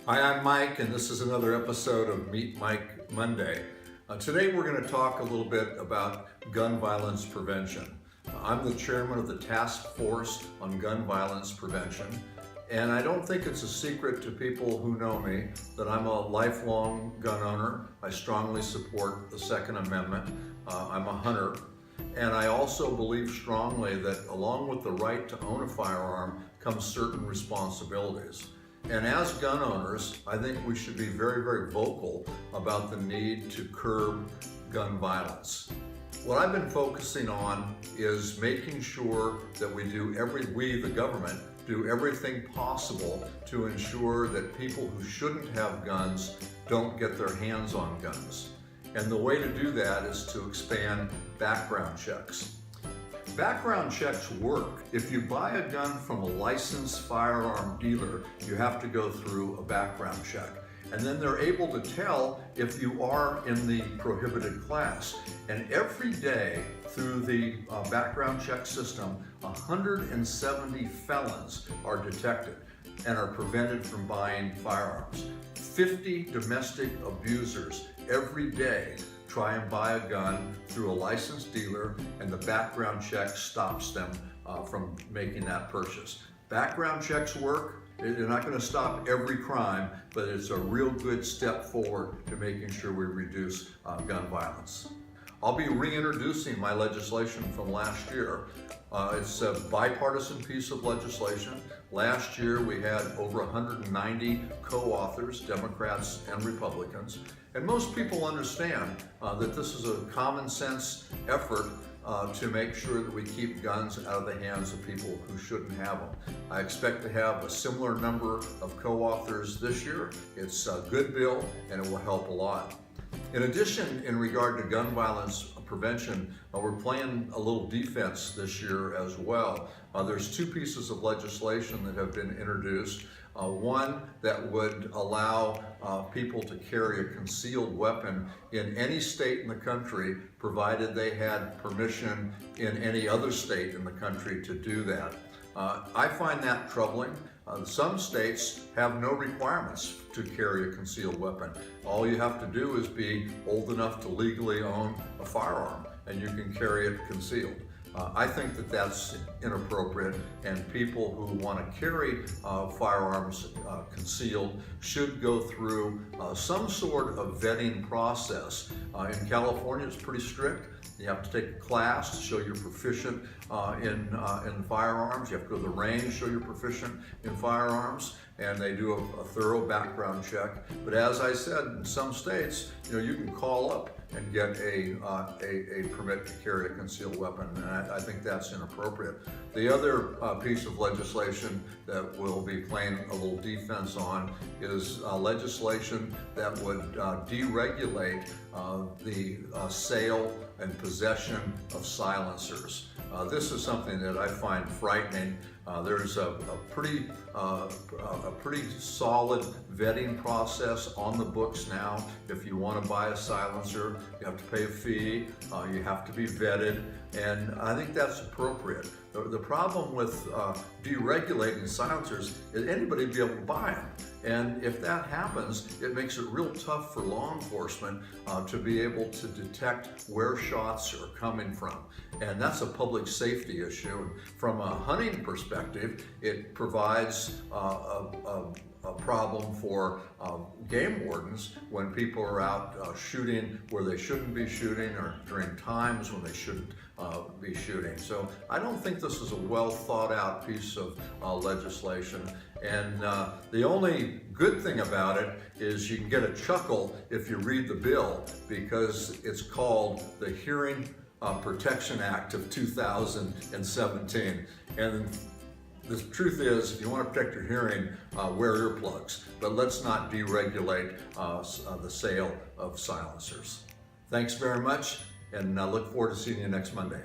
Hi, I'm Mike, and this is another episode of Meet Mike Monday. Today we're going to talk a little bit about gun violence prevention. I'm the chairman of the Task Force on Gun Violence Prevention, and I don't think it's a secret to people who know me that I'm a lifelong gun owner. I strongly support the Second Amendment. I'm a hunter, and I also believe strongly that along with the right to own a firearm comes certain responsibilities. And as gun owners, I think we should be very, very vocal about the need to curb gun violence. What I've been focusing on is making sure that we, the government, do everything possible to ensure that people who shouldn't have guns don't get their hands on guns. And the way to do that is to expand background checks. Background checks work. If you buy a gun from a licensed firearm dealer, you have to go through a background check. And then they're able to tell if you are in the prohibited class. And every day through the background check system, 170 felons are detected and are prevented from buying firearms. 50 domestic abusers every day try and buy a gun through a licensed dealer, and the background check stops them from making that purchase. Background checks work. They're not going to stop every crime, but it's a real good step forward to making sure we reduce gun violence. I'll be reintroducing my legislation from last year. It's a bipartisan piece of legislation. Last year we had over 190 co-authors, Democrats and Republicans. And most people understand that this is a common sense effort to make sure that we keep guns out of the hands of people who shouldn't have them. I expect to have a similar number of co-authors this year. It's a good bill and it will help a lot. In addition, in regard to gun violence prevention, we're playing a little defense this year as well. There's two pieces of legislation that have been introduced. One that would allow people to carry a concealed weapon in any state in the country, provided they had permission in any other state in the country to do that. I find that troubling. Some states have no requirements to carry a concealed weapon. All you have to do is be old enough to legally own a firearm, and you can carry it concealed. I think that that's inappropriate, and people who want to carry firearms concealed should go through some sort of vetting process. In California, it's pretty strict. You have to take a class to show you're proficient in firearms. You have to go to the range, show you're proficient in firearms, and they do a thorough background check. But as I said, in some states, you can call up and get a permit to carry a concealed weapon, and I think that's inappropriate. The other piece of legislation that we'll be playing a little defense on is legislation that would deregulate the sale and possession of silencers. This is something that I find frightening. There's a pretty solid vetting process on the books now. If you want to buy a silencer, you have to pay a fee, you have to be vetted, and I think that's appropriate. The problem with deregulating silencers is anybody will be able to buy them. And if that happens, it makes it real tough for law enforcement to be able to detect where shots are coming from. And that's a public safety issue. From a hunting perspective, it provides a problem for game wardens when people are out shooting where they shouldn't be shooting, or during times when they shouldn't be shooting. So I don't think this is a well thought out piece of legislation. And the only good thing about it is you can get a chuckle if you read the bill, because it's called the Hearing Protection Act of 2017. And the truth is, if you want to protect your hearing, wear earplugs. But let's not deregulate the sale of silencers. Thanks very much, and I look forward to seeing you next Monday.